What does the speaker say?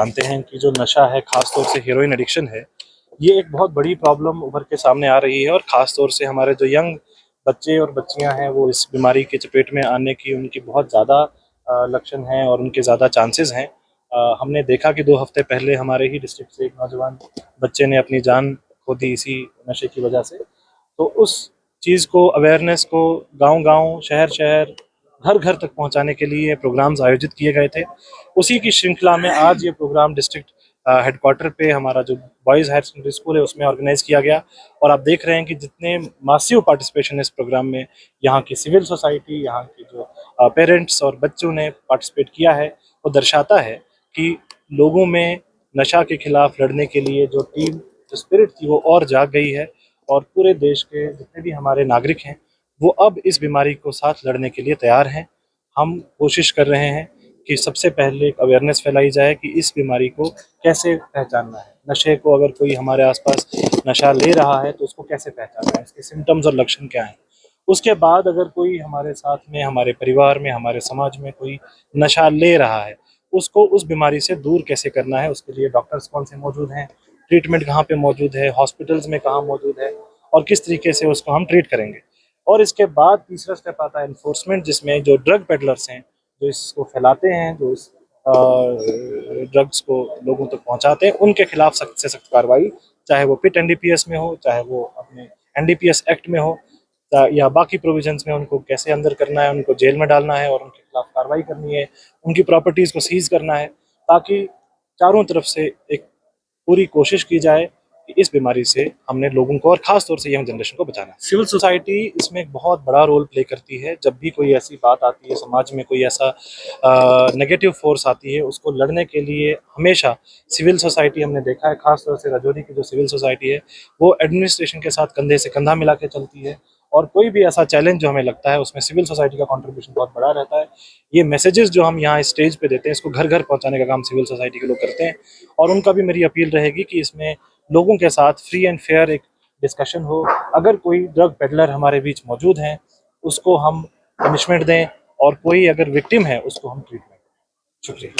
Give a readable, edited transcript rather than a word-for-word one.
जानते हैं कि जो नशा है, ख़ास तौर से हेरोइन एडिक्शन है, ये एक बहुत बड़ी प्रॉब्लम उभर के सामने आ रही है और ख़ास तौर से हमारे जो यंग बच्चे और बच्चियां हैं वो इस बीमारी के चपेट में आने की उनकी बहुत ज़्यादा लक्षण हैं और उनके ज़्यादा चांसेस हैं। हमने देखा कि 2 हफ्ते पहले हमारे ही डिस्ट्रिक्ट से एक नौजवान बच्चे ने अपनी जान खो दी इसी नशे की वजह से। तो उस चीज़ को, अवेयरनेस को गांव-गांव, शहर-शहर, घर-घर तक पहुंचाने के लिए प्रोग्राम्स आयोजित किए गए थे। उसी की श्रृंखला में आज ये प्रोग्राम डिस्ट्रिक्ट हेडक्वार्टर पे हमारा जो बॉयज़ हायर सेकेंडरी स्कूल है उसमें ऑर्गेनाइज़ किया गया और आप देख रहे हैं कि जितने मासिव पार्टिसिपेशन है इस प्रोग्राम में, यहाँ की सिविल सोसाइटी, यहाँ के जो पेरेंट्स और बच्चों ने पार्टिसिपेट किया है, वो दर्शाता है कि लोगों में नशा के खिलाफ लड़ने के लिए जो टीम, जो स्पिरिट थी वो और जाग गई है और पूरे देश के जितने भी हमारे नागरिक हैं वो अब इस बीमारी को साथ लड़ने के लिए तैयार हैं। हम कोशिश कर रहे हैं कि सबसे पहले एक अवेयरनेस फैलाई जाए कि इस बीमारी को कैसे पहचानना है। नशे को अगर कोई हमारे आसपास नशा ले रहा है तो उसको कैसे पहचानना है, इसके सिम्टम्स और लक्षण क्या हैं। उसके बाद अगर कोई हमारे साथ में, हमारे परिवार में, हमारे समाज में कोई नशा ले रहा है, उसको उस बीमारी से दूर कैसे करना है, उसके लिए डॉक्टर्स कौन से मौजूद हैं, ट्रीटमेंट कहाँ पे मौजूद है, हॉस्पिटल्स में कहाँ मौजूद है और किस तरीके से उसको हम ट्रीट करेंगे। और इसके बाद तीसरा स्टेप आता है एनफोर्समेंट, जिसमें जो ड्रग पेडलर्स हैं, जो इसको फैलाते हैं, जो इस ड्रग्स को लोगों तक पहुंचाते हैं, उनके खिलाफ सख्त से सख्त कार्रवाई, चाहे वो पिट एनडीपीएस में हो, चाहे वो अपने एनडीपीएस एक्ट में हो या बाकी प्रोविजंस में, उनको कैसे अंदर करना है, उनको जेल में डालना है और उनके खिलाफ कार्रवाई करनी है, उनकी प्रॉपर्टीज़ को सीज करना है, ताकि चारों तरफ से एक पूरी कोशिश की जाए कि इस बीमारी से हमने लोगों को और ख़ास तौर से यंग जनरेशन को बचाना है। सिविल सोसाइटी इसमें एक बहुत बड़ा रोल प्ले करती है। जब भी कोई ऐसी बात आती है, समाज में कोई ऐसा नेगेटिव फोर्स आती है, उसको लड़ने के लिए हमेशा सिविल सोसाइटी, हमने देखा है ख़ास तौर से राजौरी की जो सिविल सोसाइटी है वो एडमिनिस्ट्रेशन के साथ कंधे से कंधा मिला के चलती है और कोई भी ऐसा चैलेंज जो हमें लगता है उसमें सिविल सोसाइटी का कंट्रीब्यूशन बहुत बड़ा रहता है। ये मैसेजेस जो हम यहाँ स्टेज पे देते हैं, इसको घर घर पहुँचाने का काम सिविल सोसाइटी के लोग करते हैं और उनका भी मेरी अपील रहेगी कि इसमें लोगों के साथ फ्री एंड फेयर एक डिस्कशन हो। अगर कोई ड्रग पेडलर हमारे बीच मौजूद हैं, उसको हम पनिशमेंट दें और कोई अगर विक्टिम है उसको हम ट्रीटमेंट दें। शुक्रिया।